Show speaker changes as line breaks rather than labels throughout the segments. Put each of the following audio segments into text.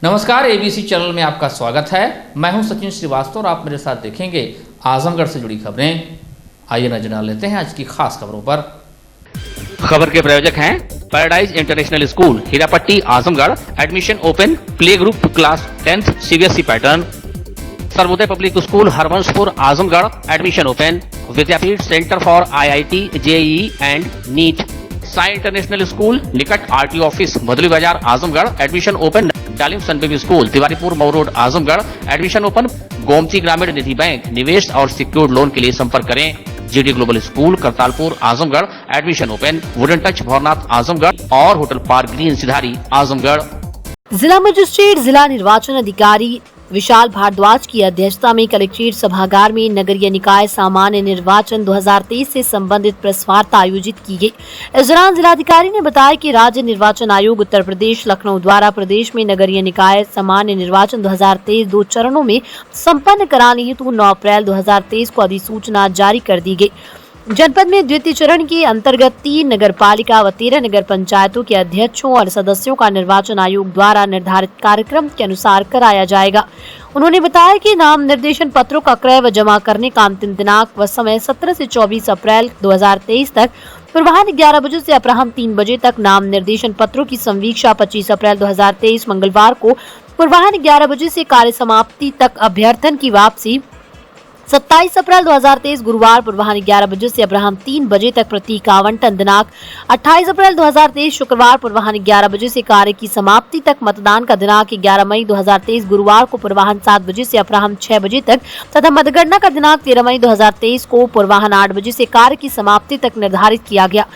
नमस्कार, ABC channel में आपका स्वागत है। मैं हूं सचिन श्रीवास्तव और आप मेरे साथ देखेंगे आजमगढ़ से जुड़ी खबरें। आइए नजर डाल लेते हैं आज की खास खबरों पर।
खबर के प्रायोजक हैं Paradise International School Hirapatti Azamgarh. Admission open. Play group class 10th CBSE pattern. Sarvodaya Public School Harvanshpur Azamgarh. Admission open. Vidyapeeth centre for IIT JEE and NEET. Sai international School निकट RTO office Madhuli Bazar Azamgarh. Admission open. Dalim Sun Baby School Tiwaripur Mau road Azamgarh. Admission open. Gomti Gramin Nidhi bank. निवेश और secured loan के लिए संपर्क करें। GD Global School Kartalpur Azamgarh. Admission open. Wooden Touch Bhaurnath Azamgarh और Hotel park Green Sidhari Azamgarh.
जिला magistrate जिला निर्वाचन अधिकारी विशाल भारद्वाज की अध्यक्षता में कलेक्ट्रेट सभागार में नगरीय निकाय सामान्य निर्वाचन 2023 से संबंधित प्रेस वार्ता आयोजित की गई। इस दौरान जिलाधिकारी ने बताया कि राज्य निर्वाचन आयोग उत्तर प्रदेश लखनऊ द्वारा प्रदेश में नगरीय निकाय सामान्य निर्वाचन 2023 2 चरणों में संपन्न कराने हेतु 9 अप्रैल 2023 को अधिसूचना जारी कर दी गई। जनपद में द्वितीय चरण के अंतर्गत 3 नगर पालिका व 13 नगर पंचायतों के अध्यक्षों और सदस्यों का निर्वाचन आयोग द्वारा निर्धारित कार्यक्रम के अनुसार कराया जाएगा। उन्होंने बताया कि नाम निर्देशन पत्रों का क्रय व जमा करने का अंतिम दिनांक व समय 17 से 24 अप्रैल 2023 तक पूर्वाह्न 11 बजे से अपराह्न 3 बजे तक। नाम निर्देशन पत्रों की संवीक्षा 25 अप्रैल 2023 मंगलवार को पूर्वाह्न 11 बजे से कार्य समाप्ति तक। अभ्यर्थन की वापसी 27 अप्रैल 2023 गुरुवार पूर्वाह्न 11 बजे से अपराह्न 3 बजे तक। प्रतीक आवंटन दिनांक 28 अप्रैल 2023 शुक्रवार पूर्वाह्न 11 बजे से कार्य की समाप्ति तक। मतदान का दिनांक 11 मई 2023 गुरुवार को पूर्वाह्न 7 बजे से अपराह्न 6 बजे तक तथा मतगणना का दिनांक 13 मई 2023 को पूर्वाह्न 8 बजे से कार्य की समाप्ति तक निर्धारित किया गया।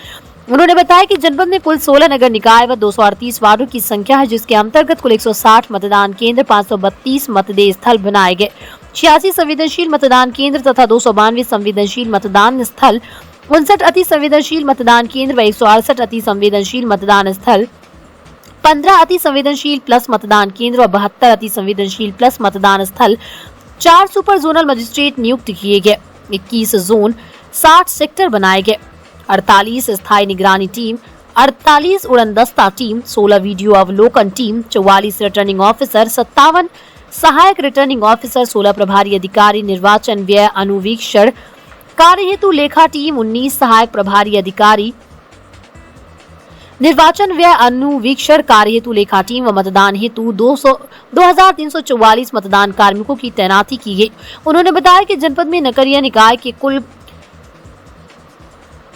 उन्होंने बताया कि जनपद में कुल 16 नगर निकाय व 238 वार्डों की संख्या है, जिसके अंतर्गत कुल 160 मतदान केंद्र, 532 मतदेय स्थल बनाए गए, 86 संवेदनशील मतदान केंद्र तथा 292 संवेदनशील मतदान स्थल, 59 अति संवेदनशील मतदान केंद्र व 168 अति संवेदनशील मतदान स्थल, 15 अति संवेदनशील प्लस मतदान केंद्र व 72 अति संवेदनशील प्लस मतदान स्थल, 4 सुपर जोनल मजिस्ट्रेट नियुक्त किए गए, 21 जोन, 60 सेक्टर बनाए गए, 48 स्थायी निगरानी टीम, 48 उड़नदस्ता टीम, 16 वीडियो अवलोकन टीम, 44 रिटर्निंग ऑफिसर, 57 सहायक रिटर्निंग ऑफिसर, 16 प्रभारी अधिकारी, निर्वाचन व्यय अनुवीक्षण कार्य हेतु लेखा टीम, 19 सहायक प्रभारी अधिकारी, निर्वाचन व्यय अनुवीक्षण कार्य हेतु लेखा टीम व मतदान हेतु 2344 मतदान कार्मिकों की तैनाती की गई। उन्होंने बताया कि जनपद में नगरीय निकाय के कुल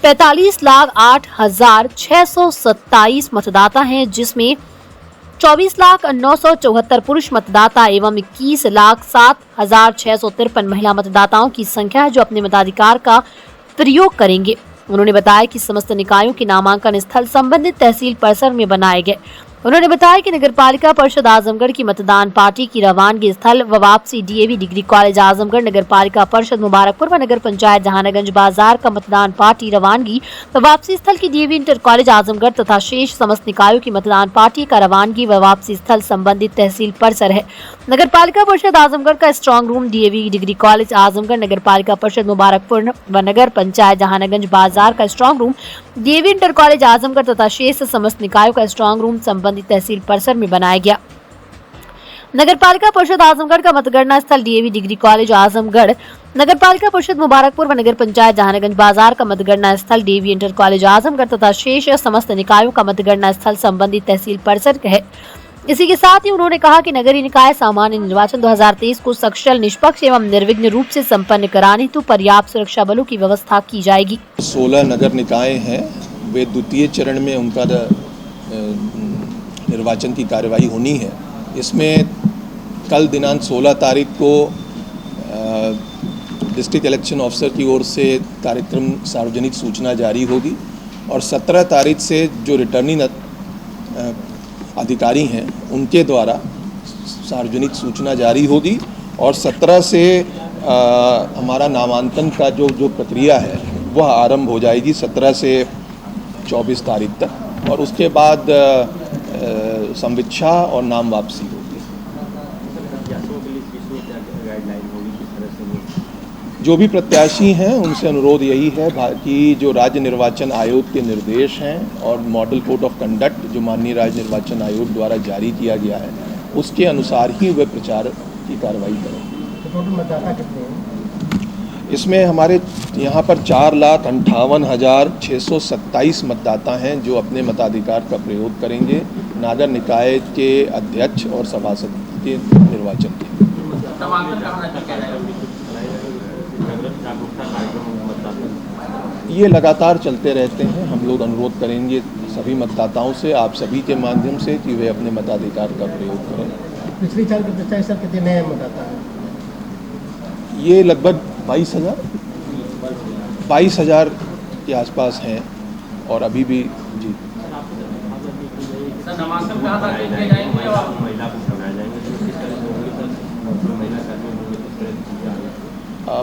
45,08,627 मतदाता हैं, जिसमें 24,974 पुरुष मतदाता एवं 21,07,653 महिला मतदाताओं की संख्या है, जो अपने मताधिकार का प्रयोग करेंगे। उन्होंने बताया कि समस्त निकायों के नामांकन स्थल संबंधित तहसील परिसर में बनाए गए। उन्होंने बताया कि नगर पालिका परिषद आजमगढ़ की मतदान पार्टी की रवानगी स्थल व वापसी डीएवी डिग्री कॉलेज आजमगढ़, नगर पालिका परिषद मुबारकपुर व नगर पंचायत जहानागंज बाजार का मतदान पार्टी रवानगी व वापसी स्थल की डीएवी इंटर कॉलेज आजमगढ़ तथा शेष समस्त निकायों की मतदान पार्टी का रवानगी व वापसी स्थल संबंधित तहसील परिसर है। नगर पालिका परिषद आजमगढ़ का strong room DAV degree college Azamgarh, नगर पालिका परिषद मुबारकपुर व नगर पंचायत जहानागंज बाजार का strong room DAV inter college Azamgarh तथा शेष समस्त निकायों का स्ट्रांग रूम संबंधित तहसील परिसर में बनाया गया। नगर पालिका परिषद आजमगढ़ का मतगणना स्थल डीएवी डिग्री कॉलेज आजमगढ़, नगर पालिका परिषद मुबारकपुर व नगर पंचायत जहानागंज बाजार का मतगणना स्थल डीएवी इंटर कॉलेज आजमगढ़ तथा शेष समस्त निकायों का मतगणना स्थल संबंधित तहसील परिसर है। इसी के साथ ही उन्होंने कहा कि नगरीय निकाय सामान्य निर्वाचन 2023 को सकुशल, निष्पक्ष एवं निर्विघ्न रूप से संपन्न कराने हेतु पर्याप्त सुरक्षा बलों की व्यवस्था की जाएगी।
16 नगर निकाय हैं, वे द्वितीय चरण में उनका निर्वाचन की कार्यवाही होनी है। इसमें कल दिनांक 16 तारीख को डिस्ट्रिक्ट इलेक्शन ऑफिसर की ओर से कार्यक्रम सार्वजनिक सूचना जारी होगी और 17 तारीख से जो रिटर्निंग अधिकारी हैं उनके द्वारा सार्वजनिक सूचना जारी होगी और 17 से हमारा नामांकन का जो प्रक्रिया है वह आरंभ हो जाएगी 17 से 24 तारीख तक और उसके बाद संवीक्षा और नाम वापसी होगी। जो भी प्रत्याशी हैं उनसे अनुरोध यही है कि जो राज्य निर्वाचन आयोग के निर्देश हैं और मॉडल कोड ऑफ कंडक्ट जो माननीय राज्य निर्वाचन आयोग द्वारा जारी किया गया है उसके अनुसार ही वे प्रचार की कार्रवाई करें।
तो टोटल मतदाता कितने हैं?
इसमें हमारे यहाँ पर 4,58,627 मतदाता हैं जो अपने मताधिकार का प्रयोग करेंगे नगर निकाय के अध्यक्ष और सभासद के निर्वाचन के। ये लगातार चलते रहते हैं। हम लोग अनुरोध करेंगे सभी मतदाताओं से, आप सभी के माध्यम से, कि वे अपने मताधिकार का प्रयोग करें।
पिछली साल के अपेक्षा इस साल कितने नए मतदाता हैं?
ये लगभग 22,000 के आसपास हैं और अभी भी जी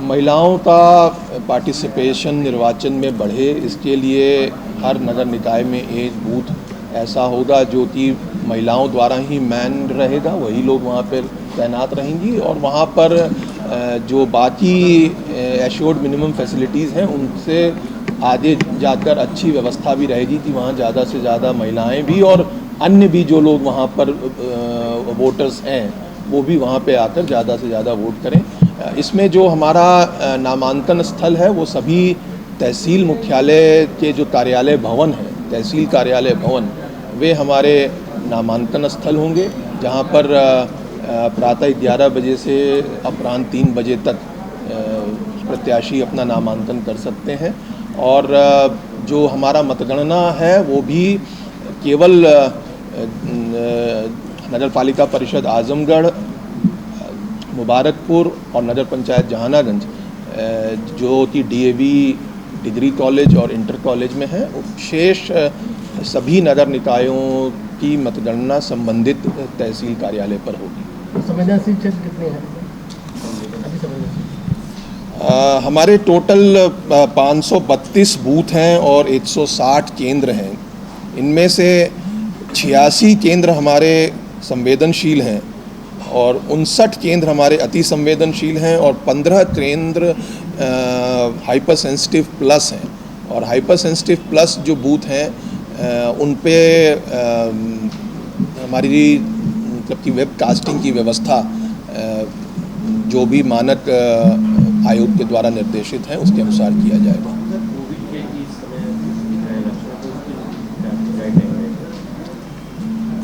महिलाओं का पार्टिसिपेशन निर्वाचन में बढ़े, इसके लिए हर नगर निकाय में एक बूथ ऐसा होगा जो कि महिलाओं द्वारा ही मैन रहेगा, वही लोग वहाँ पर तैनात रहेंगी और वहाँ पर जो बाकी एश्योर्ड मिनिमम फैसिलिटीज़ हैं उनसे आगे जाकर अच्छी व्यवस्था भी रहेगी कि वहाँ ज़्यादा से ज़्यादा महिलाएं भी और अन्य भी जो लोग वहाँ पर वोटर्स हैं वो भी वहाँ पे आकर ज़्यादा से ज़्यादा वोट करें। इसमें जो हमारा नामांकन स्थल है वो सभी तहसील मुख्यालय के जो कार्यालय भवन हैं, तहसील कार्यालय भवन, वे हमारे नामांकन स्थल होंगे, जहाँ पर प्रातः 11 बजे से अपराह्न 3 बजे तक प्रत्याशी अपना नामांकन कर सकते हैं। और जो हमारा मतगणना है वो भी केवल नगर पालिका परिषद आजमगढ़, मुबारकपुर और नगर पंचायत जहानागंज जो कि डीएवी डिग्री कॉलेज और इंटर कॉलेज में है, शेष सभी नगर निकायों की मतगणना संबंधित तहसील कार्यालय पर होगी।
संवेदनशील क्षेत्र कितने हैं अभी संवेदनशील?
हमारे टोटल 532 बूथ हैं और 160 केंद्र हैं। इनमें से 86 केंद्र हमारे संवेदनशील हैं और 59 केंद्र हमारे अति संवेदनशील हैं और 15 केंद्र हाइपर सेंसिटिव प्लस हैं। और हाइपर सेंसिटिव प्लस जो बूथ हैं उन पे हमारी मतलब कि वेबकास्टिंग की व्यवस्था जो भी मानक आयोग के द्वारा निर्देशित है उसके अनुसार किया जाएगा।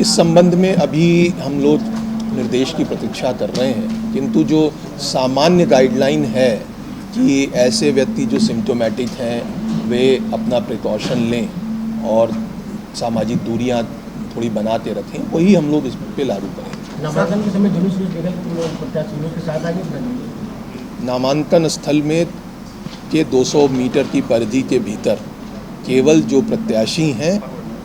इस संबंध में अभी हम लोग निर्देश की प्रतीक्षा कर रहे हैं, किंतु जो सामान्य गाइडलाइन है कि ऐसे व्यक्ति जो सिम्टोमेटिक हैं वे अपना प्रिकॉशन लें और सामाजिक दूरियां थोड़ी बनाते रखें, वही हम लोग इस पे लागू करेंगे।
नामांकन के समय जुलूस निकल प्रत्याशियों के साथ आगे
नामांकन स्थल में के 200 मीटर की परिधि के भीतर केवल जो प्रत्याशी हैं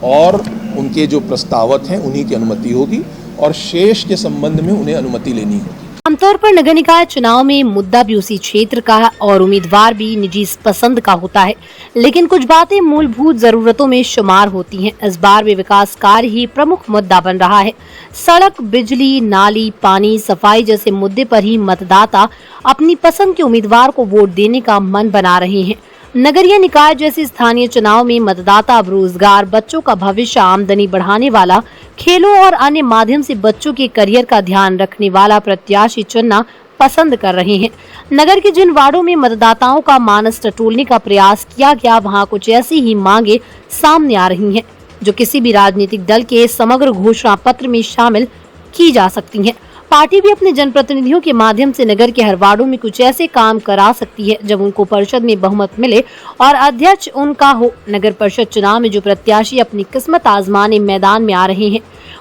और उनके जो प्रस्तावक हैं उन्हीं की अनुमति होगी और शेष के संबंध में उन्हें अनुमति लेनी होगी।
आमतौर पर नगर निकाय चुनाव में मुद्दा भी उसी क्षेत्र का और उम्मीदवार भी निजी पसंद का होता है, लेकिन कुछ बातें मूलभूत जरूरतों में शुमार होती हैं। इस बार भी विकास कार्य ही प्रमुख मुद्दा बन रहा है। सड़क, बिजली, नाली, पानी, सफाई जैसे मुद्दे पर ही मतदाता अपनी पसंद के उम्मीदवार को वोट देने का मन बना रहे हैं। नगरीय निकाय जैसे स्थानीय चुनाव में मतदाता अब रोजगार, बच्चों का भविष्य, आमदनी बढ़ाने वाला, खेलों और अन्य माध्यम से बच्चों के करियर का ध्यान रखने वाला प्रत्याशी चुनना पसंद कर रहे हैं। नगर के जिन वार्डों में मतदाताओं का मानस टटोलने का प्रयास किया गया, वहां कुछ ऐसी ही मांगे सामने आ रही हैं जो किसी भी राजनीतिक दल के समग्र घोषणा पत्र में शामिल की जा सकती हैं। पार्टी भी अपने जनप्रतिनिधियों के माध्यम से नगर के हर वार्डों में कुछ ऐसे काम करा सकती है जब उनको परिषद में बहुमत मिले और अध्यक्ष उनका हो। नगर परिषद चुनाव में जो प्रत्याशी अपनी किस्मत आजमाने मैदान में आ रहे हैं,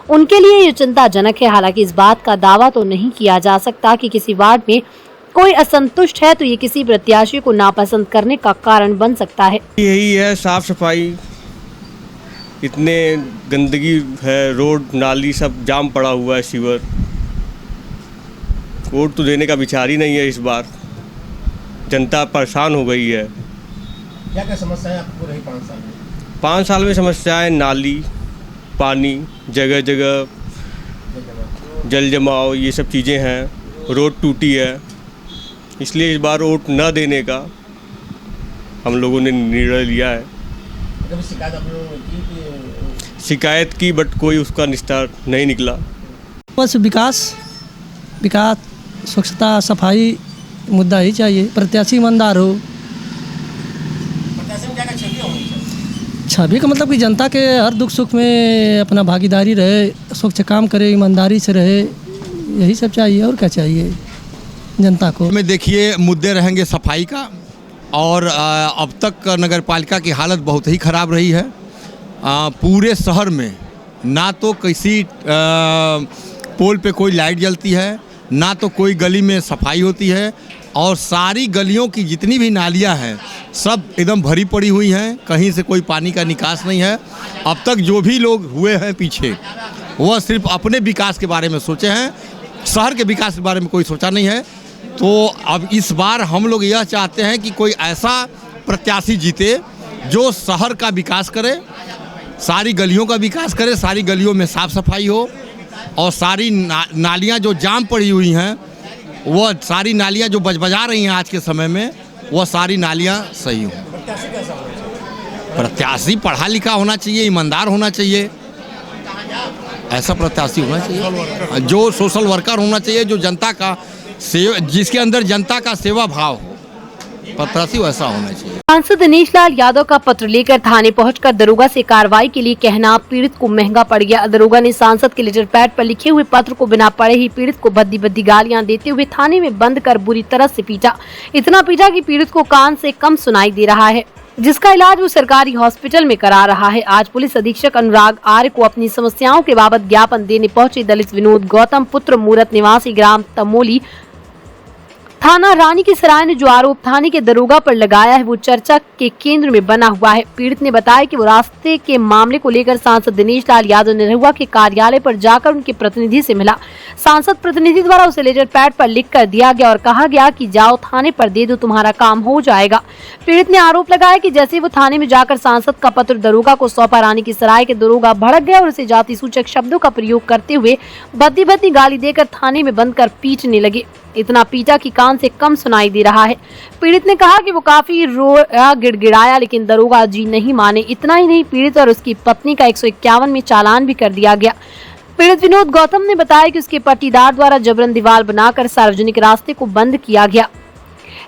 उनके लिए ये चिंताजनक है। हालांकि इस बात का दावा तो नहीं किया जा सकता कि किसी वार्ड में कोई असंतुष्ट है तो ये किसी प्रत्याशी को नापसंद करने का कारण बन सकता है।
यही है, साफ सफाई, इतने गंदगी है, रोड नाली सब जाम पड़ा हुआ है, सीवर। वोट तो देने का विचार ही नहीं है इस बार। जनता परेशान हो गई है।
क्या क्या समस्याएं आपको रही 5 साल में?
5 साल में समस्याएं नाली, पानी, जगह जगह जल जमाव, ये सब चीज़ें हैं। रोड टूटी है, इसलिए इस बार वोट न देने का हम लोगों ने निर्णय लिया है।
कभी शिकायत आप लोगों ने की कि
शिकायत की, बट कोई उसका निस्तार नहीं निकला।
बस विकास स्वच्छता सफाई मुद्दा ही चाहिए। प्रत्याशी ईमानदार हो। छवि का मतलब कि जनता के हर दुख सुख में अपना भागीदारी रहे, स्वच्छ काम करे, ईमानदारी से रहे, यही सब चाहिए। और क्या चाहिए जनता को?
में देखिए मुद्दे रहेंगे सफाई का, और अब तक नगर पालिका की हालत बहुत ही ख़राब रही है। पूरे शहर में ना तो किसी पोल पे कोई लाइट जलती है, ना तो कोई गली में सफाई होती है, और सारी गलियों की जितनी भी नालियां हैं सब एकदम भरी पड़ी हुई हैं। कहीं से कोई पानी का निकास नहीं है। अब तक जो भी लोग हुए हैं पीछे, वह सिर्फ अपने विकास के बारे में सोचे हैं, शहर के विकास के बारे में कोई सोचा नहीं है। तो अब इस बार हम लोग यह चाहते हैं कि कोई ऐसा प्रत्याशी जीते जो शहर का विकास करे, सारी गलियों का विकास करे, सारी गलियों में साफ़ सफाई हो, और सारी नालियाँ जो जाम पड़ी हुई हैं, वह सारी नालियाँ जो बजबजा रही हैं आज के समय में, वह सारी नालियाँ सही हों। प्रत्याशी पढ़ा लिखा होना चाहिए, ईमानदार होना चाहिए, ऐसा प्रत्याशी होना चाहिए। जो सोशल वर्कर होना चाहिए, जो जनता का जिसके अंदर जनता का सेवा भाव हो, प्रत्याशी वैसा होना चाहिए।
सांसद दिनेश लाल यादव का पत्र लेकर थाने पहुंचकर दरोगा से कार्रवाई के लिए कहना पीड़ित को महंगा पड़ गया। दरोगा ने सांसद के लेटर पैड पर लिखे हुए पत्र को बिना पढ़े ही पीड़ित को भद्दी भद्दी गालियां देते हुए थाने में बंद कर बुरी तरह से पीटा। इतना पीटा कि पीड़ित को कान से कम सुनाई दे रहा है, जिसका इलाज वो सरकारी हॉस्पिटल में करा रहा है। आज पुलिस अधीक्षक अनुराग आर्य को अपनी समस्याओं के बाबत ज्ञापन देने पहुंचे दलित विनोद गौतम पुत्र मूरत निवासी ग्राम तमोली थाना रानी की सराय ने जो आरोप थाने के दरोगा पर लगाया है, वो चर्चा के केंद्र में बना हुआ है। पीड़ित ने बताया कि वो रास्ते के मामले को लेकर सांसद दिनेश लाल यादव निरहुआ के कार्यालय पर जाकर उनके प्रतिनिधि से मिला। सांसद प्रतिनिधि द्वारा उसे लेटर पैड पर लिख कर दिया गया और कहा गया कि जाओ थाने पर दे दो, तुम्हारा काम हो जाएगा। पीड़ित ने आरोप लगाया कि जैसे वो थाने में जाकर सांसद का पत्र दरोगा को सौंपा, रानी की सराय के दरोगा भड़क गए और उसे जाति सूचक शब्दों का प्रयोग करते हुए भद्दी भद्दी गाली देकर थाने में बंद कर पीटने लगे। इतना पीटा कि कान से कम सुनाई दे रहा है। पीड़ित ने कहा कि वो काफी रोया, गिड़गिड़ाया, लेकिन दरोगा जी नहीं माने। इतना ही नहीं, पीड़ित और उसकी पत्नी का 151 में चालान भी कर दिया गया। पीड़ित विनोद गौतम ने बताया कि उसके पट्टीदार द्वारा जबरन दीवार बनाकर सार्वजनिक रास्ते को बंद किया गया।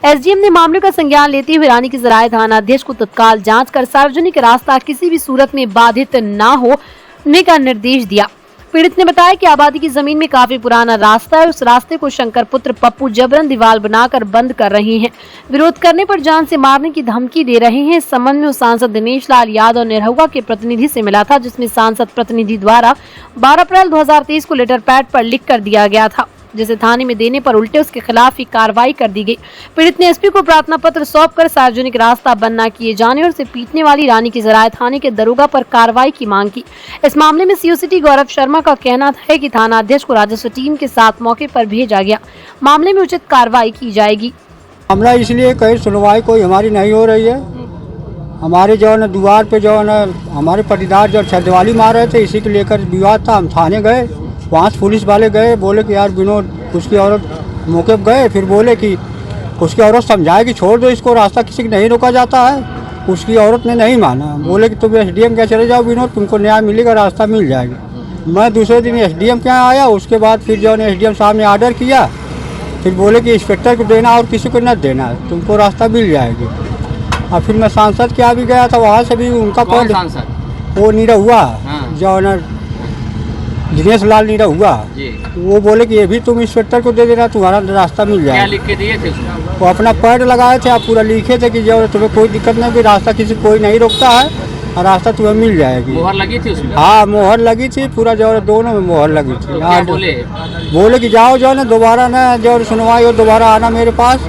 एसडीएम ने मामले का संज्ञान लेते हुए रानी की सराय थाना अध्यक्ष को तत्काल जांच कर सार्वजनिक रास्ता किसी भी सूरत में बाधित न होने का निर्देश दिया। पीड़ित ने बताया कि आबादी की जमीन में काफी पुराना रास्ता है, उस रास्ते को शंकर पुत्र पप्पू जबरन दीवार बनाकर बंद कर रहे हैं। विरोध करने पर जान से मारने की धमकी दे रहे हैं। इस संबंध में सांसद दिनेश लाल यादव निरहुआ के प्रतिनिधि से मिला था, जिसमें सांसद प्रतिनिधि द्वारा 12 अप्रैल 2023 को लेटर पैड पर लिख कर दिया गया था, जिसे थाने में देने पर उल्टे उसके खिलाफ ही कार्रवाई कर दी गई। पीड़ित ने एसपी को प्रार्थना पत्र सौंपकर सार्वजनिक रास्ता बंद न किए जाने और उसे पीटने वाली रानी की सराय थाने के दरोगा पर कार्रवाई की मांग की। इस मामले में सीओ सिटी गौरव शर्मा का कहना है कि थाना अध्यक्ष को राजस्व टीम के साथ मौके पर भेजा गया। मामले में उचित कार्रवाई की जाएगी।
मामला इसलिए कहीं सुनवाई कोई हमारी नहीं हो रही है। हमारे जो है द्वार पे जो है हमारे पट्टीदार जो छदवाली मार रहे थे, इसी को लेकर विवाद था। हम थाने गए, वहाँ से पुलिस वाले गए, बोले कि यार विनोद उसकी औरत मौके पर गए, फिर बोले कि उसकी औरत समझाए कि छोड़ दो इसको, रास्ता किसी को नहीं रोका जाता है। उसकी औरत ने नहीं माना, बोले कि तुम एसडीएम क्या चले जाओ विनोद, तुमको न्याय मिलेगा, रास्ता मिल जाएगा। मैं दूसरे दिन एसडीएम क्या आया, उसके बाद फिर जो है एसडीएम साहब ने ऑर्डर किया, फिर बोले कि इंस्पेक्टर को देना और किसी को न देना, तुमको रास्ता मिल जाएगी। और फिर मैं सांसद के यहाँ भी गया था, वहाँ से भी उनका पॉइंट, वो निरहुआ जो है ना दिनेश लाल निरहुआ, वो बोले कि ये भी तुम इंस्पेक्टर को दे देना, तुम्हारा रास्ता मिल जाएगा।
क्या लिख के दिए थे उसमें?
वो अपना पैड लगाए थे, आप पूरा लिखे थे कि जो तुम्हें कोई दिक्कत नहीं, भी रास्ता किसी कोई नहीं रोकता है और रास्ता तुम्हें मिल जाएगी।
मोहर लगी थी उसमें?
हाँ, मोहर लगी थी, पूरा जो है दोनों में मोहर लगी थी।
तो क्या
बोले कि जाओ जो है ना दोबारा ना जो सुनवाई हो, दोबारा आना मेरे पास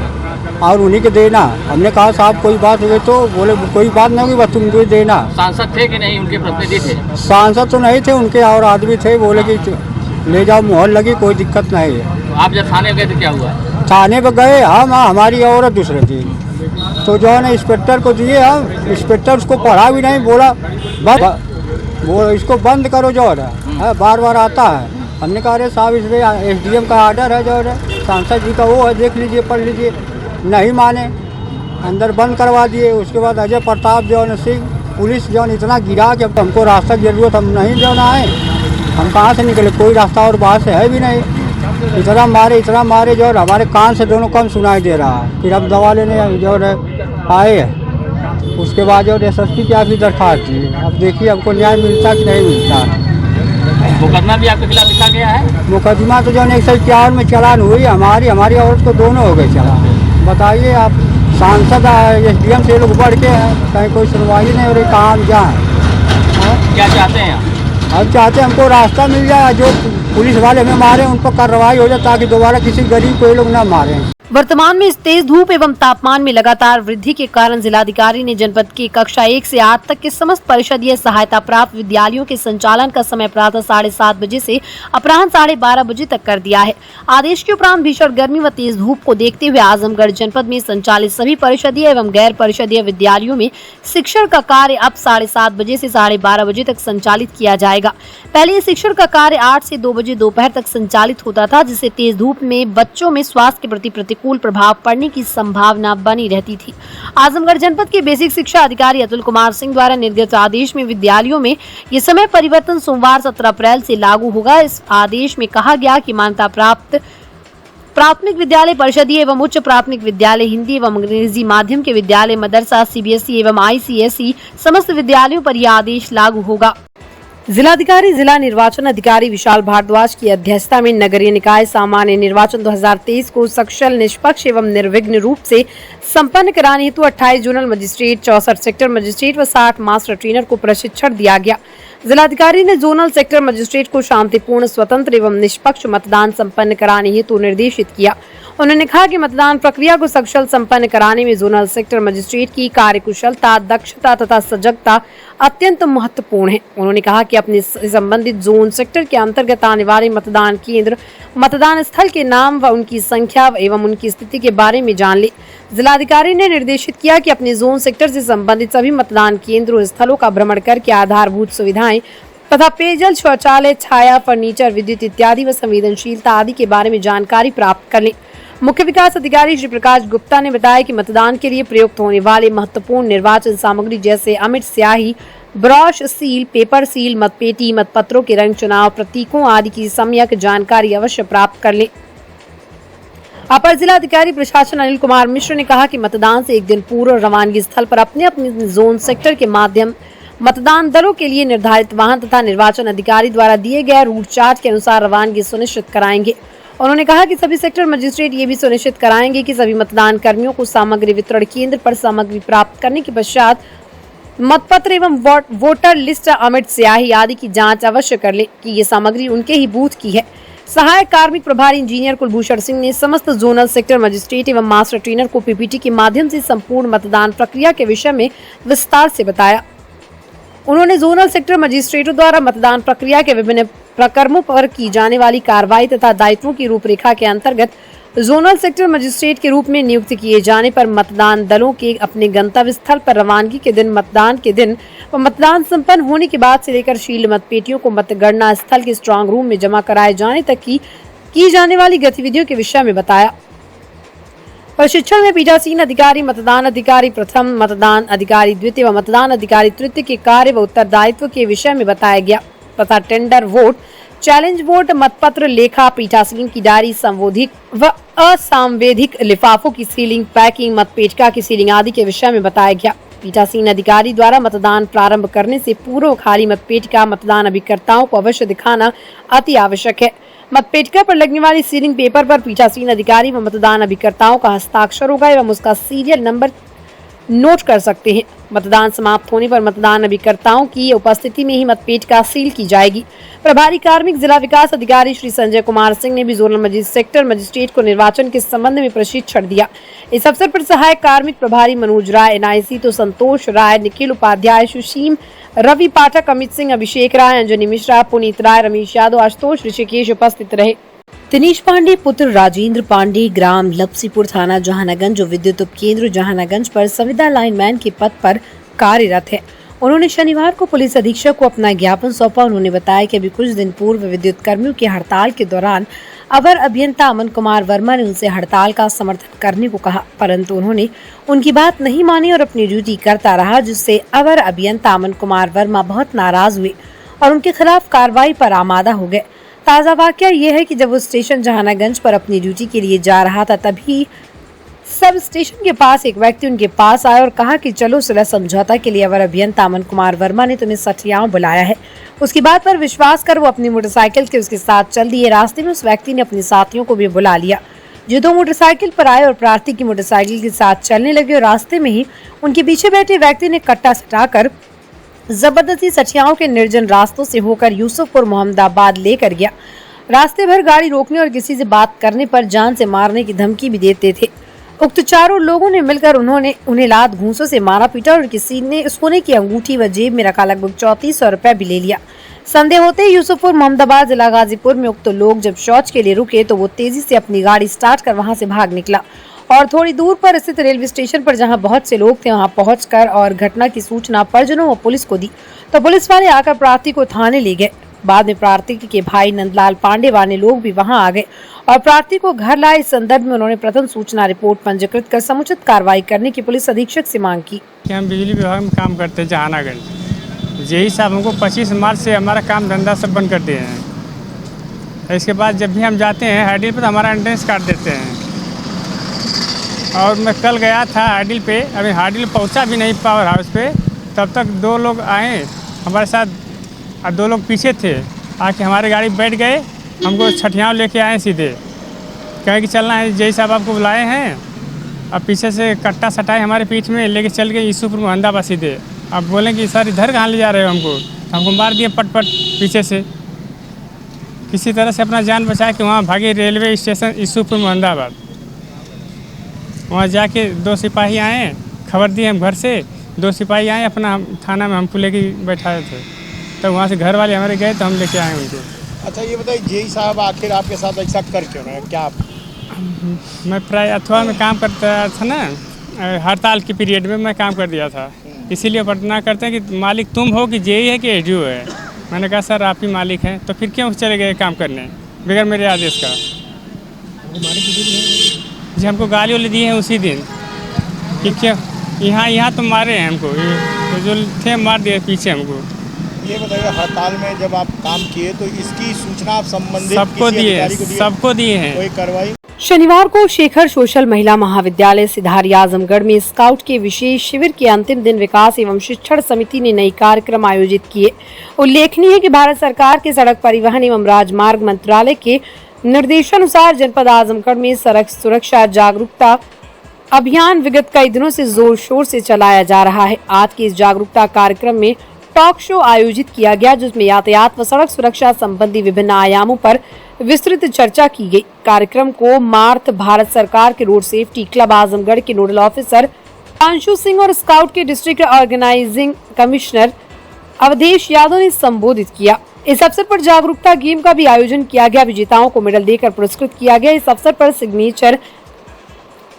और उन्हीं के देना। हमने कहा साहब कोई बात हुई, तो बोले कोई बात नहीं होगी, बस तुम मुझे देना।
सांसद थे कि नहीं, उनके प्रतिनिधि थे?
सांसद तो नहीं थे, उनके और आदमी थे। बोले कि ले जाओ, मोहर लगी, कोई दिक्कत नहीं है।
तो आप जब थाने गए तो क्या हुआ?
थाने पर गए हम, हमारी औरत दूसरे थी, तो जो है ना इंस्पेक्टर को दिए हम। इंस्पेक्टर उसको पढ़ा भी नहीं, बोला वो इसको बंद करो जो है, बार बार आता है। हमने कहा अरे साहब इसमें एसडीएम का आर्डर है, जो है सांसद जी का वो है, देख लीजिए, पढ़ लीजिए। नहीं माने, अंदर बंद करवा दिए। उसके बाद अजय प्रताप जो है सिंह, पुलिस जो इतना गिरा कि हमको रास्ता की जरूरत, हम नहीं जो ना आए, हम कहाँ से निकले, कोई रास्ता और बाहर से है भी नहीं। इतना मारे जो हमारे कान से दोनों कम सुनाई दे रहा है। फिर अब दवा लेने जो आए हैं, उसके बाद जो SSP की आपकी दरखास्त दी। अब देखिए हमको न्याय मिलता कि नहीं मिलता।
मुकदमा भी आपके खिलाफ लिखा गया है?
मुकदमा तो जो 104 में चालान हुई, हमारी औरत को दोनों हो गए चालान। बताइए आप, सांसद SDM से लोग बढ़ के हैं, कहीं कोई सुनवाई नहीं हो रही, काम जाए।
क्या चाहते हैं आप?
हम चाहते हैं हमको रास्ता मिल जाए, जो पुलिस वाले हमें मारे उन पर कार्रवाई हो जाए, ताकि दोबारा किसी गरीब को ये लोग न मारें।
वर्तमान में इस तेज धूप एवं तापमान में लगातार वृद्धि के कारण जिलाधिकारी ने जनपद के कक्षा 1 से 8 तक के समस्त परिषदीय सहायता प्राप्त विद्यालयों के संचालन का समय प्रातः 7:30 बजे से अपराह्न 12:30 बजे तक कर दिया है। आदेश के उपरांत भीषण गर्मी व तेज धूप को देखते हुए आजमगढ़ जनपद में संचालित सभी परिषदीय एवं गैर परिषदीय विद्यालयों में शिक्षण का कार्य अब 7:30 बजे से 12:30 बजे तक संचालित किया जाएगा। पहले ये शिक्षण का कार्य 8 से 2 बजे दोपहर तक संचालित होता था, जिससे तेज धूप में बच्चों में स्वास्थ्य के प्रति प्रतिकूल प्रभाव पड़ने की संभावना बनी रहती थी। आजमगढ़ जनपद के बेसिक शिक्षा अधिकारी अतुल कुमार सिंह द्वारा निर्गत आदेश में विद्यालयों में ये समय परिवर्तन सोमवार 17 अप्रैल से लागू होगा। इस आदेश में कहा गया कि मान्यता प्राप्त प्राथमिक विद्यालय, परिषदीय एवं उच्च प्राथमिक विद्यालय, हिंदी एवं अंग्रेजी माध्यम के विद्यालय, मदरसा, CBSE एवं ICSE समस्त विद्यालयों पर यह आदेश लागू होगा। जिलाधिकारी जिला निर्वाचन अधिकारी विशाल भारद्वाज की अध्यक्षता में नगरीय निकाय सामान्य निर्वाचन 2023 को सकुशल, निष्पक्ष एवं निर्विघ्न रूप से संपन्न कराने हेतु 28 जोनल मजिस्ट्रेट, 64 सेक्टर मजिस्ट्रेट व 60 मास्टर ट्रेनर को प्रशिक्षण दिया गया। जिलाधिकारी ने जोनल सेक्टर मजिस्ट्रेट को शांतिपूर्ण, स्वतंत्र एवं निष्पक्ष मतदान संपन्न कराने हेतु निर्देशित किया। उन्होंने कहा कि मतदान प्रक्रिया को सकुशल संपन्न कराने में जोनल सेक्टर मजिस्ट्रेट की कार्यकुशलता, दक्षता तथा सजगता अत्यंत महत्वपूर्ण है। उन्होंने कहा कि अपने संबंधित जोन सेक्टर के अंतर्गत आने वाले मतदान केंद्र, मतदान स्थल के नाम व उनकी संख्या एवं उनकी स्थिति के बारे में जान ले। जिलाधिकारी ने निर्देशित किया कि अपने जोन सेक्टर से संबंधित सभी मतदान केंद्रों, स्थलों का भ्रमण करके आधारभूत सुविधाएं तथा पेयजल, शौचालय, छाया, फर्नीचर, विद्युत इत्यादि व संवेदनशीलता आदि के बारे में जानकारी प्राप्त कर लें। मुख्य विकास अधिकारी श्री प्रकाश गुप्ता ने बताया कि मतदान के लिए प्रयुक्त होने वाले महत्वपूर्ण निर्वाचन सामग्री जैसे अमिट स्याही, ब्रश, सील, पेपर सील, मतपेटी, मतपत्रों के रंग, चुनाव प्रतीकों आदि की सम्यक जानकारी अवश्य प्राप्त कर लें। अपर जिलाधिकारी प्रशासन अनिल कुमार मिश्र ने कहा कि मतदान से एक दिन पूर्व रवानगी स्थल पर अपने अपने जोन सेक्टर के माध्यम मतदान दलों के लिए निर्धारित वाहन तथा निर्वाचन अधिकारी द्वारा दिए गए रूट चार्ट के अनुसार रवानगी सुनिश्चित कराएंगे। उन्होंने कहा कि सभी सेक्टर मजिस्ट्रेट ये भी सुनिश्चित कराएंगे कि सभी मतदान कर्मियों को सामग्री वितरण केंद्र पर सामग्री प्राप्त करने के पश्चात मतपत्र एवं वोटर लिस्ट, अमिट स्याही आदि की जांच अवश्य कर ले कि ये सामग्री उनके ही बूथ की है। सहायक कार्मिक प्रभारी इंजीनियर कुलभूषण सिंह ने समस्त जोनल सेक्टर मजिस्ट्रेट एवं मास्टर ट्रेनर को PPT के माध्यम से संपूर्ण मतदान प्रक्रिया के विषय में विस्तार से बताया। उन्होंने जोनल सेक्टर मजिस्ट्रेटों द्वारा मतदान प्रक्रिया के विभिन्न प्रकरणों पर की जाने वाली कार्रवाई तथा दायित्वों की रूपरेखा के अंतर्गत जोनल सेक्टर मजिस्ट्रेट के रूप में नियुक्त किए जाने पर मतदान दलों के अपने गंतव्य स्थल पर रवानगी के दिन, मतदान के दिन व मतदान संपन्न होने के बाद से लेकर शील्ड मतपेटियों को मतगणना स्थल के स्ट्रांग रूम में जमा कराए जाने तक की जाने वाली गतिविधियों के विषय में बताया। प्रशिक्षण में पीठासीन अधिकारी, मतदान अधिकारी प्रथम, मतदान अधिकारी द्वितीय व मतदान अधिकारी तृतीय के कार्य व उत्तरदायित्व के विषय में बताया गया तथा टेंडर वोट, चैलेंज वोट, मतपत्र लेखा, पीठासीन की डायरी, संवोधिक व असांवेधिक लिफाफों की सीलिंग, पैकिंग, मतपेटिका की सीलिंग आदि के विषय में बताया गया। पीठासीन अधिकारी द्वारा मतदान प्रारंभ करने से पूर्व खाली मतपेटिका मतदान अभिकर्ताओं को अवश्य दिखाना अति आवश्यक है। मतपेटिका पर लगने वाली सीलिंग पेपर पर पीठासीन अधिकारी व मतदान अभिकर्ताओं का हस्ताक्षर होगा एवं उसका सीरियल नंबर नोट कर सकते हैं। मतदान समाप्त होने पर मतदान अभिकर्ताओं की उपस्थिति में ही मतपेटिका सील की जाएगी। प्रभारी कार्मिक जिला विकास अधिकारी श्री संजय कुमार सिंह ने भी जोनल सेक्टर मजिस्ट्रेट को निर्वाचन के संबंध में प्रशिक्षण दिया। इस अवसर पर सहायक कार्मिक प्रभारी मनोज राय, NIC तो संतोष राय, निखिल उपाध्याय, सुशीम, रवि पाठक, अमित सिंह, अभिषेक राय, अंजनी मिश्रा, पुनीत राय, रमेश यादव, आशुतोष ऋषिकेश उपस्थित रहे। दिनेश पांडे पुत्र राजेंद्र पांडे ग्राम लपसीपुर थाना जहानागंज विद्युत उपकेंद्र जहानागंज पर संविदा लाइनमैन के पद पर कार्यरत है। उन्होंने शनिवार को पुलिस अधीक्षक को अपना ज्ञापन सौंपा। उन्होंने बताया कि अभी कुछ दिन पूर्व विद्युत कर्मियों की हड़ताल के दौरान अवर अभियंता अमन कुमार वर्मा ने उनसे हड़ताल का समर्थन करने को कहा, परंतु उन्होंने उनकी बात नहीं मानी और अपनी ड्यूटी करता रहा, जिससे अवर अभियंता अमन कुमार वर्मा बहुत नाराज हुए। और उनके खिलाफ कार्रवाई पर आमादा हो गए। ताज़ा वाकया ये है कि जब वो स्टेशन जहानागंज पर अपनी ड्यूटी के लिए जा रहा था, तभी सब स्टेशन के पास एक व्यक्ति उनके पास आया और कहा कि चलो सुलह समझौता के लिए अवर अभियंता अमन कुमार वर्मा ने तुम्हें सठियाओं बुलाया है। उसकी बात पर विश्वास कर वो अपनी मोटरसाइकिल के उसके साथ चल दिए। रास्ते में उस व्यक्ति ने अपने साथियों को भी बुला लिया, जो दो मोटरसाइकिल पर आए और प्रार्थी की मोटरसाइकिल के साथ चलने लगे और रास्ते में ही उनके पीछे बैठे व्यक्ति ने कट्टा सटाकर जबरदस्ती सठियाओं के निर्जन रास्तों से होकर यूसुफपुर मोहम्मदाबाद लेकर गया। रास्ते भर गाड़ी रोकने और किसी से बात करने पर जान से मारने की धमकी भी देते थे। उक्त चारों लोगों ने मिलकर उन्हें लात घूंसों से मारा पीटा और किसी ने सोने की अंगूठी व जेब में रखा लगभग 3400 रुपए भी ले लिया। संदेह होते ही यूसुफपुर मोहम्मदाबाद जिला गाजीपुर में उक्त लोग जब शौच के लिए रुके तो वो तेजी से अपनी गाड़ी स्टार्ट कर वहां से भाग निकला और थोड़ी दूर पर स्थित रेलवे स्टेशन पर जहां बहुत से लोग थे वहां पहुंचकर और घटना की सूचना परिजनों व पुलिस को दी तो पुलिस वाले आकर प्रार्थी को थाने ले गए। बाद में प्रार्थी के भाई नंदलाल पांडे वाले लोग भी वहां आ गए और प्रार्थी को घर लाए। इस संदर्भ में उन्होंने प्रथम सूचना रिपोर्ट पंजीकृत कर समुचित कार्रवाई करने की पुलिस अधीक्षक से मांग की।
हम बिजली विभाग में काम करते हैं जहानागंज। यही साहब हमको 25 मार्च से हमारा काम धंधा सब बंद कर दिए हैं। इसके बाद जब भी हम जाते हैं हाइडिल पर तो हमारा एंट्रेंस काट देते हैं। और मैं कल गया था हाइडिल पे, अभी हाइडिल पहुंचा भी नहीं पावर हाउस पे, तब तक दो लोग आए हमारे साथ और दो लोग पीछे थे। आके हमारे गाड़ी बैठ गए, हमको छठियाँ लेके आए सीधे, कहे कि चलना है जय साहब आपको बुलाए हैं। अब पीछे से कट्टा सटाए हमारे पीठ में लेके चल गए यूसुफपुर मोहम्मदाबाद सीधे। अब बोलें कि सर इधर कहाँ ले जा रहे हो हमको मार दिए पट पीछे से। किसी तरह से अपना जान बचा के वहाँ भागे रेलवे स्टेशन यूसुफपुर मोहम्मदाबाद। वहाँ जाके 2 सिपाही आए, खबर दी हम घर से, 2 सिपाही आए अपना थाना में हमको लेके बैठाए थे। तो वहाँ से घर वाले हमारे गए तो हम लेके आए उनको।
अच्छा ये बताइए जेई साहब आखिर आपके साथ ऐसा कर क्यों रहे हैं? क्या
मैं प्राय अथवा में काम करता था ना, हड़ताल के पीरियड में मैं काम कर दिया था, इसीलिए पटना करते हैं कि मालिक तुम हो कि जेई है कि एडीओ है। मैंने कहा सर आप ही मालिक हैं, तो फिर क्यों चले गए काम करने बगैर मेरे आदेश का। जी हमको गाली वाली दी है उसी दिन कि क्या यहाँ तो मारे हैं हमको, तो जो थे मार दिए पीछे हमको।
ये बताइए हड़ताल में जब आप काम किए तो इसकी सूचना आप संबंधित
सबको दिए हैं,
कोई कार्रवाई?
शनिवार को शेखर सोशल महिला महाविद्यालय सिधारी आजमगढ़ में स्काउट के विशेष शिविर के अंतिम दिन विकास एवं शिक्षण समिति ने नई कार्यक्रम आयोजित किए। उल्लेखनीय है कि भारत सरकार के सड़क परिवहन एवं राजमार्ग मंत्रालय के निर्देशानुसार जनपद आजमगढ़ में सड़क सुरक्षा जागरूकता अभियान विगत कई दिनों से जोर शोर से चलाया जा रहा है। आज के इस जागरूकता कार्यक्रम में टॉक शो आयोजित किया गया, जिसमें यातायात व सड़क सुरक्षा संबंधी विभिन्न आयामों पर विस्तृत चर्चा की गई। कार्यक्रम को मार्थ भारत सरकार के रोड सेफ्टी क्लब आजमगढ़ के नोडल ऑफिसर अंशु सिंह और स्काउट के district organising commissioner Avdhesh Yadav ने संबोधित किया। इस अवसर पर जागरूकता गेम का भी आयोजन किया गया। विजेताओं को मेडल देकर पुरस्कृत किया गया। इस अवसर पर सिग्नेचर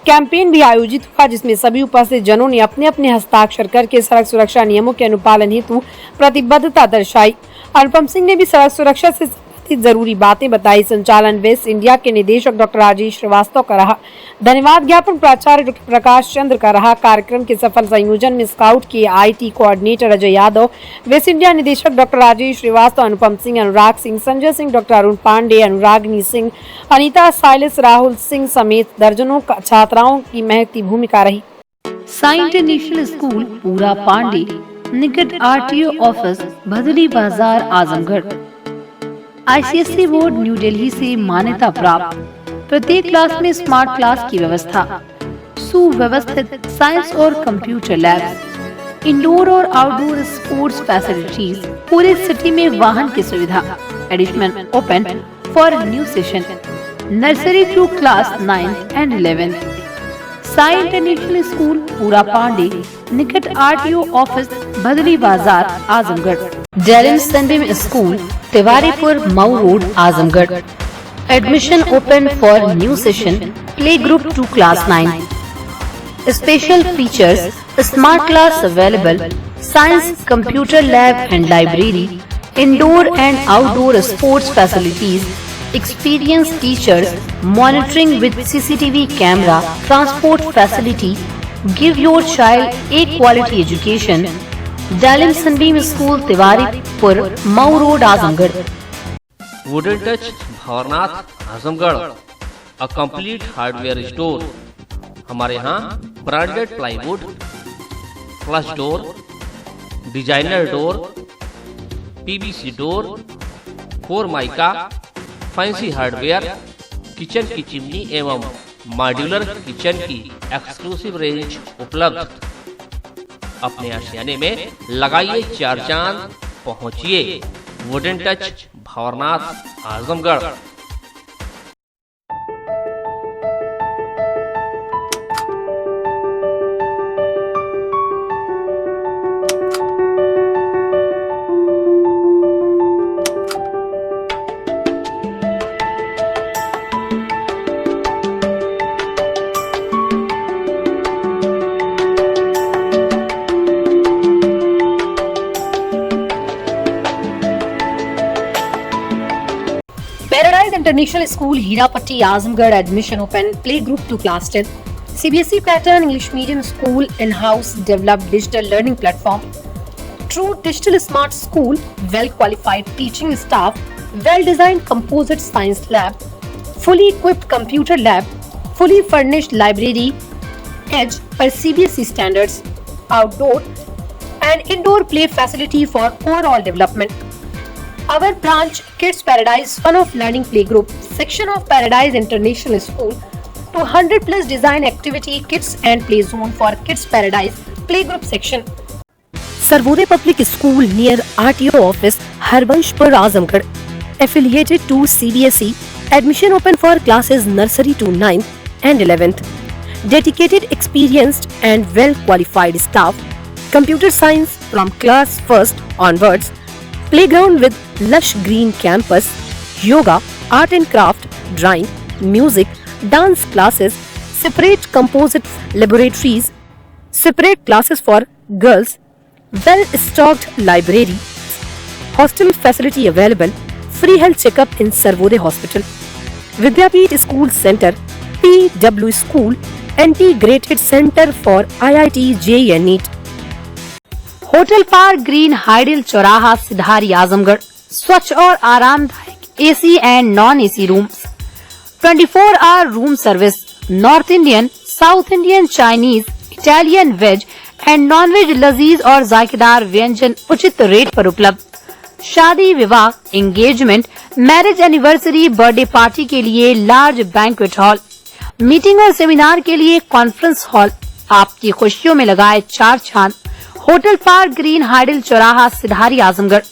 कैंपेन भी आयोजित हुआ, जिसमें सभी उपस्थित जनों ने अपने अपने हस्ताक्षर करके सड़क सुरक्षा नियमों के अनुपालन हेतु प्रतिबद्धता दर्शाई। अनुपम सिंह ने भी सड़क सुरक्षा से संबंधित जरूरी बातें बताई। संचालन वेस्ट इंडिया के निदेशक डॉक्टर राजेश श्रीवास्तव का रहा। धन्यवाद ज्ञापन प्राचार्य डॉक्टर प्रकाश चंद्र का रहा। कार्यक्रम के सफल संयोजन में स्काउट के IT coordinator Ajay Yadav, waste India निदेशक डॉक्टर राजेश श्रीवास्तव, अनुपम सिंह, अनुराग सिंह, संजय सिंह, डॉक्टर अरुण पांडे, अनुरागिनी सिंह, अनीता साइलिस, राहुल सिंह समेत दर्जनों छात्राओं की महत्वपूर्ण भूमिका रही। साई इंटरनेशनल स्कूल पूरा पांडे निकट RTO office Bhadli Bazar Azamgarh. ICSE board new Delhi से मान्यता प्राप्त। प्रत्येक क्लास में स्मार्ट क्लास की व्यवस्था, सुव्यवस्थित साइंस और कंप्यूटर लैब, इंडोर और आउटडोर स्पोर्ट्स फैसिलिटीज, पूरे सिटी में वाहन की सुविधा। Admission open for new session, nursery to class 9 and 11। Sai international school Pura Pande निकट RTO office Bhadli Bazar Azamgarh. Darin Sunday school Tiwaripur Mau road Azamgarh. Admission open for new session, play group to class 9। Special features, smart class available, science computer lab and library, indoor and outdoor sports facilities, experienced teachers, monitoring with CCTV camera, transport facility. Give your child a quality education. Dalim Sunbeam School Tiwaripur Mau road Azamgarh.
Wooden Touch Bhanwarnath Azamgarh, a complete hardware store. हमारे यहाँ branded plywood, flush door, designer door, PVC door, Formica, fancy hardware, kitchen की chimney एवं modular kitchen की exclusive range उपलब्ध। अपने आशियाने में लगाइए 4 चांद, पहुंचिए Wooden Touch Bhanwarnath Azamgarh.
Paradise International School Hirapatti Azamgarh admission open play group to class 10 CBSE pattern English medium school in house developed digital learning platform true digital smart school well qualified teaching staff well designed composite science lab fully equipped computer lab, fully furnished library, edge per CBSE standards, outdoor and indoor play facility for overall development. Our branch Kids Paradise Fun of Learning Playgroup section of Paradise International School to 100 plus design activity kids and play zone for Kids Paradise Playgroup section. Sarvodaya Public School near RTO office Harbanshpur Azamgarh affiliated to CBSE. Admission open for classes nursery to 9th and 11th. Dedicated, experienced and well qualified staff. Computer science from class 1st onwards. Playground with lush green campus. Yoga, art and craft, drawing, music, dance classes. Separate composite laboratories. Separate classes for girls. Well stocked library. Hostel facility available. Free health checkup in Sarvodaya Hospital. Vidyapeeth School Center, PW School, Integrated Center for IIT JEE and NEET. Hotel park green hydel चौराहा सिधारी आजमगढ़ स्वच्छ और आरामदायक AC and non AC rooms 24 hour room service north Indian, south Indian, Chinese, Italian, veg and non veg लजीज और जायकेदार व्यंजन उचित rate पर उपलब्ध। शादी, विवाह, engagement, marriage anniversary, birthday party के लिए लार्ज बैंक्वेट हॉल, मीटिंग और सेमिनार के लिए कॉन्फ्रेंस हॉल। आपकी खुशियों में लगाए 4 चांद। होटल पार्क ग्रीन हाइडल चौराहा सिधारी आजमगढ़।